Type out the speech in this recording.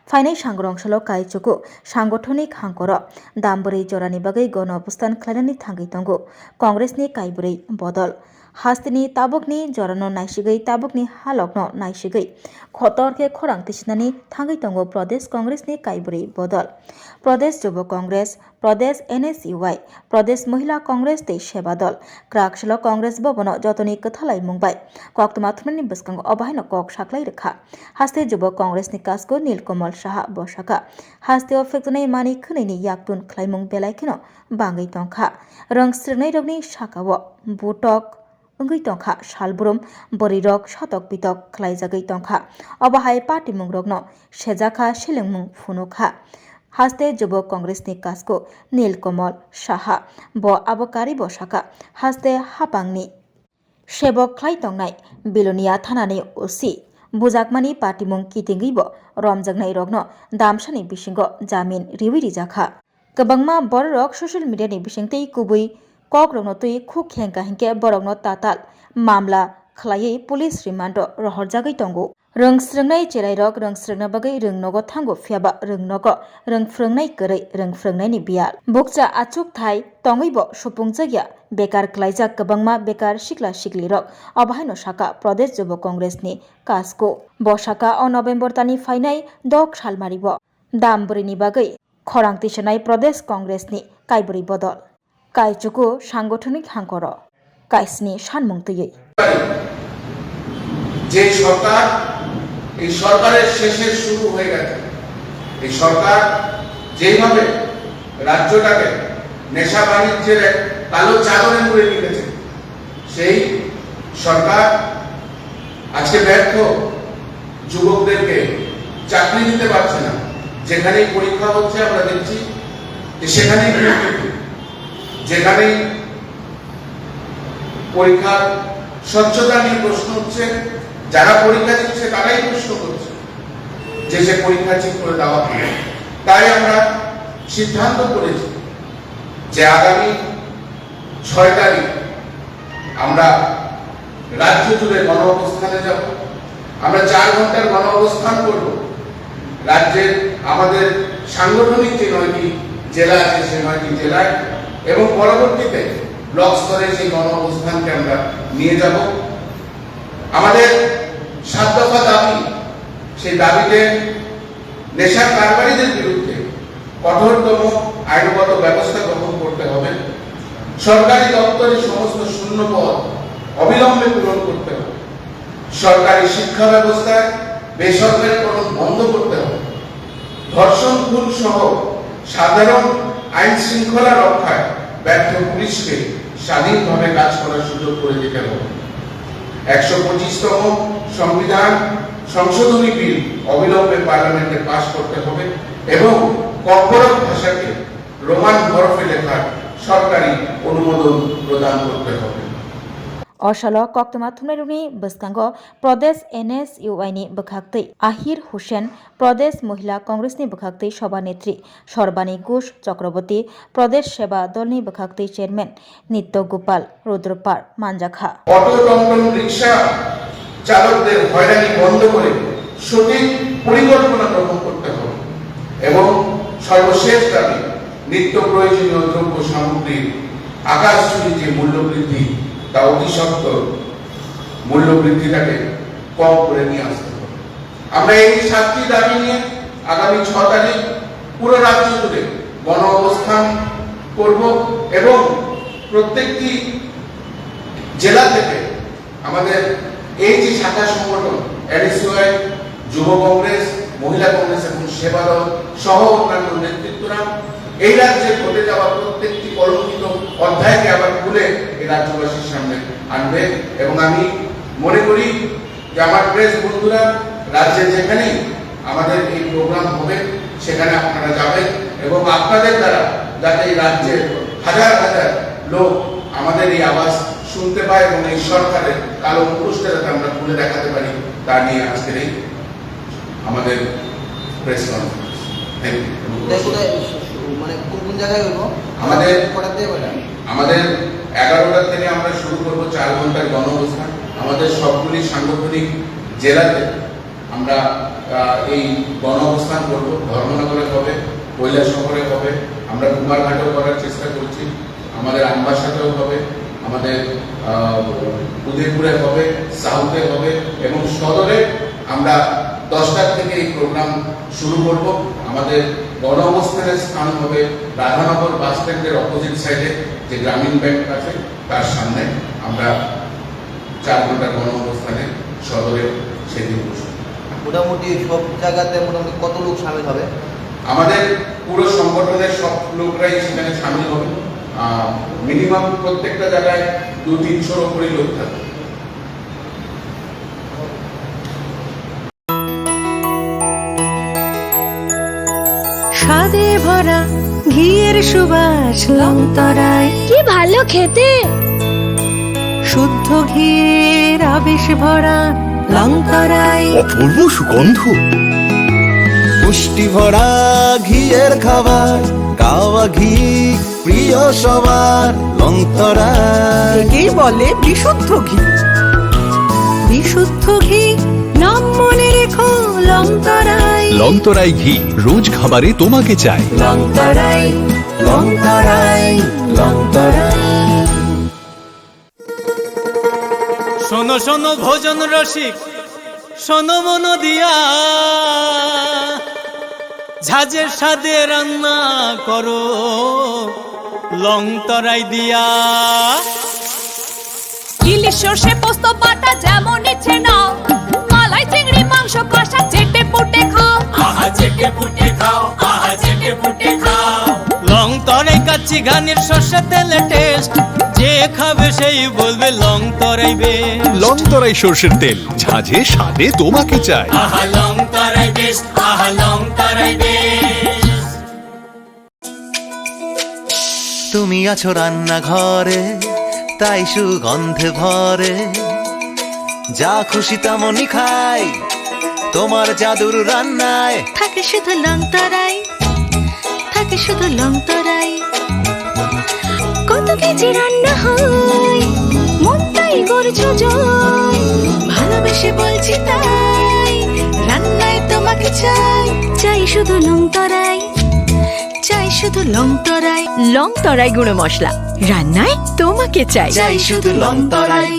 फाइनाय सांग्रंसल कायचुकु सांगठनिक हांकर दामबुरै जरानि बागै गण अबस्थान खालायनानै थांगै तंगो कांग्रेसनि कायबुरै बदल हास्तिनि ताबुकनि जरानो नायसिगै ताबुकनि हालकनो नायसिगै खतरके खरां तिसिनानै थांगै तंगो प्रदेश कांग्रेसनि कायबुरै बदल प्रदेश युव कांग्रेस प्रदेश NSUI प्रदेश महिला कांग्रेस तै सेवा दल क्राकसल कांग्रेस भवन जतनि कथालाय मुंबाय कक्तमाथुमनि बसकांग अबाहायनो कक साख्लाय रेखा हास्ते युव कांग्रेसनि कासको नीलकमल साहा बसाका हास्ते फेक्टनै मानि खोनैनि याकतुन ख्लायमुं बेलायखेनो बांगै तंखा रोंस्रिनाय रगनि साकाव बुटक अंगै तंखा सालब्रुम बरिरक सतक बितक ख्लायजागै तंखा अबाहाय पार्टी मुंरगनो सेजाखा सिलेंमुं फुनुखा हास्ते युव कांग्रेसनि कासको नीलकमल साहा ब आबकारी बसाका हास्ते हापांनि सेबक ख्लाय तंनाय बिलोनिया थानानि ओसि बुजाकमानि पार्टीमुं कितिंगैब रमजागनाय रगनो दामसानि बिसिंग जामिन रिविरि जाखा गोबांमा बर रक ससियल मिडियानि बिसिंतै कुबै कक रगनो तै खुक हेंका हेंके बरगनो ताताल मामला खलायै पुलिस रिमान्ड रहरजागै तंगो रोंस्रोंनाय चेरायरक रोंस्रोंना बागै रोंनगो थांगो फियाबा रोंनगो रोंफ्रोंनाय गरै रोंफ्रोंनायनि बियाल बुकजा आचुक थाय तंगैब सुपुंजागिया बेकार क्लाइजाक गोबांमा बेकार सिख्ला सिख्लिरक अबाहायनो साका प्रदेश युव कांग्रेसनि कासको बसाका अ नभेम्बर तानि फाइनाय दक सालमारिब दामबुरैनि बागै खरां तिसनाय प्रदेश कांग्रेसनि कायबुरै बदल कायचुकु सांगठनिक हांकर कायसनि सानमुंतयै যে সরকার এই সরকারের শেষে শুরু হয়ে গেছে এই সরকার যেভাবে রাজ্যটাকে নেশা বাণিজ্যের কালো চাদরে মুড়ে রেখেছে সেই সরকার আজকে ব্যর্থ যুবকদেরকে চাকরি দিতে পারছে না যেখানেই পরীক্ষা হচ্ছে আমরা দেখছি যে সেখানেই যেখানে পরীক্ষার স্বচ্ছতা নিয়ে প্রশ্ন হচ্ছে যারা পরীক্ষা দিচ্ছে তারাই প্রশ্ন করছে যে সে পরীক্ষা ঠিক করে দেওয়া হবে তাই আমরা সিদ্ধান্ত করেছি যে আগামী 6 তারিখ আমরা রাজ্য জুড়ে গণ অবস্থানে যাব আমরা 4 ঘন্টার গণ অবস্থান করব রাজ্যের আমাদের সাংগঠনিক যে 9টি জেলা আছে সেই 9টি জেলায় এবং পরবর্তীতে ব্লক স্তরে সেই গণ অবস্থানকে আমরা নিয়ে যাব আমাদের 7 দফা দাবি সেই দাবিতে নেশার কারবারিদের বিরুদ্ধে কঠোরতম আইনগত ব্যবস্থা গ্রহণ করতে হবে সরকারি দপ্তরের সমস্ত শূন্য পদ অবিলম্বে পূরণ করতে হবে সরকারি শিক্ষা ব্যবস্থায় বেসরকারীকরণ বন্ধ করতে হবে ধর্ষণ খুন সহ সাধারণ আইন শৃঙ্খলা রক্ষায় ব্যর্থ পুলিশকে স্বাধীনভাবে কাজ করার সুযোগ করে দিতে হবে 125তম সংবিধান সংশোধনী বিল অবিলম্বে পার্লামেন্টে পাস করতে হবে এবং কর্পোরেট ভাষাকে রোমান হরফে লেখার সরকারি অনুমোদন প্রদান করতে হবে अशाल कक्तमा थुमनायरुनि बसकांग प्रदेश NSUI नि बखाक्तै আহিर हुसेन प्रदेश महिला कांग्रेसनि बखाक्तै सभानेत्री सर्बानी घोष चक्रवर्ती प्रदेश सेवा दलनि बखाक्तै चेयरमैन नित्य गोपाल रुद्रपार मानजाखा অটো টমটম রিকশা চালকদের হয়রানি বন্ধ করে সঠিক পরিকল্পনা গ্রহণ করতে হবে এবং সর্বশেষ দাবি নিত্য প্রয়োজনীয় দ্রব্য সামগ্রীর আকাশচুম্বী যে মূল্য বৃদ্ধি তা অতি সত্বর মূল্য বৃদ্ধিটাকে কম করে নিয়ে আসতে হবে আমরা এই 7টি দাবি নিয়ে আগামী 6 তারিখ পুরো রাজ্য জুড়ে গণ অবস্থান করব এবং প্রত্যেকটি জেলা থেকে আমাদের এই যে শাখা সংগঠন NSUI যুব কংগ্রেস মহিলা কংগ্রেস এবং সেবা দল সহ অন্যান্য নেতৃত্বরা এই রাজ্যে ঘটে যাওয়া প্রত্যেকটি কলঙ্কিত অধ্যায়কে আবার খুলে এই রাজ্যবাসীর সামনে আনবে এবং আমি মনে করি যে আমার প্রেস বন্ধুরা রাজ্যে যেখানেই আমাদের এই প্রোগ্রাম হবে সেখানে আপনারা যাবেন এবং আপনাদের দ্বারা যাতে এই রাজ্যের হাজার হাজার লোক আমাদের এই আওয়াজ শুনতে পায় এবং এই সরকারের কালো মুখোশটা যাতে আমরা খুলে দেখাতে পারি তা নিয়ে আজকের এই আমাদের প্রেস কনফারেন্স মানে কোন জায়গায় হলো আমাদের আমাদের 11টা থেকে আমরা শুরু করব 4 ঘন্টার গণ অবস্থান আমাদের সবগুলি সাংগঠনিক জেলাতে আমরা এই গণ অবস্থান করবো। ধর্মনগরে হবে, কৈলাসহরে হবে, আমরা কুমারঘাটেও করার চেষ্টা করছি, আমাদের আমবাসাতেও হবে, আমাদের উদয়পুরে হবে, সাউথে হবে এবং সদরে আমরা 10টার থেকে এই প্রোগ্রাম শুরু করব। আমাদের গণ অবস্থানের স্থান হবে রাধানগর বাস স্ট্যান্ডের অপোজিট সাইডে যে গ্রামীণ ব্যাংক আছে তার সামনে। আমরা 4 ঘন্টা গণ অবস্থানে সদরে সেদিন বসব। মোটামুটি সব জায়গাতে মোটামুটি কত লোক সামিল হবে? আমাদের পুরো সংগঠনের সব লোকরাই সেখানে সামিল হবে। মিনিমাম প্রত্যেকটা জায়গায় 200-300 উপরে লোক থাকবে। স্বাদে ভরা ঘিয়ের সুবাস লংতরায়, কি ভালো খেতে। শুদ্ধ ঘিয়ের আবেশ ভরা লংতরায়, অপূর্ব সুগন্ধ, পুষ্টি ভরা ঘিয়ের খাবার, গাওয়া ঘি প্রিয় সবার লংতরা। একেই বলে বিশুদ্ধ ঘি। বিশুদ্ধ ঘি নাম মনে রেখো লংতরায়। লংতরাই ঘি রোজ খাবারে তোমাকে চাই। লংতরায়, লংতরায়, লংতরায়। শোনো শোনো ভোজন রসিক, শোনো মন দিয়া, ঝাঁঝের স্বাদে রান্না করো লংতরাই দিয়া। ইলিশ সর্ষে পোস্ত বাটা যেমন ইচ্ছে নাও, মালাই চিংড়ি মাংস কষা চেটে পুটে খাও। আহা চেটে পুটে খাও, আহা চেটে পুটে খাও। লংতরাই কাচ্চি ঘানির সর্ষে তেলে টেস্ট, যে খাবে সেই বলবে লংতরাই বেশ। লংতরাই সর্ষের তেল, ঝাঁঝে স্বাদে তোমাকে চাই। আহা লংতরাই বেশ, আহা লংতরাই বেশ। তুমি আছো রান্নাঘরে, তাই সুগন্ধে ভরে, যা খুশি তেমনই খাই তোমার জাদুর রান্নায়। থাকে শুধু লংতরাই, থাকে শুধু লংতরাই। কত কেজি রান্না হয়, মন তাই করছো জয়। ভালোবেসে বলছি তাই, রান্নায় তোমাকে চাই। চাই শুধু লংতরাই, চাই শুধু লংতরাই। লংতরাই গুঁড়ো মশলা, রান্নায় তোমাকে চাই। চাই শুধু লংতরাই।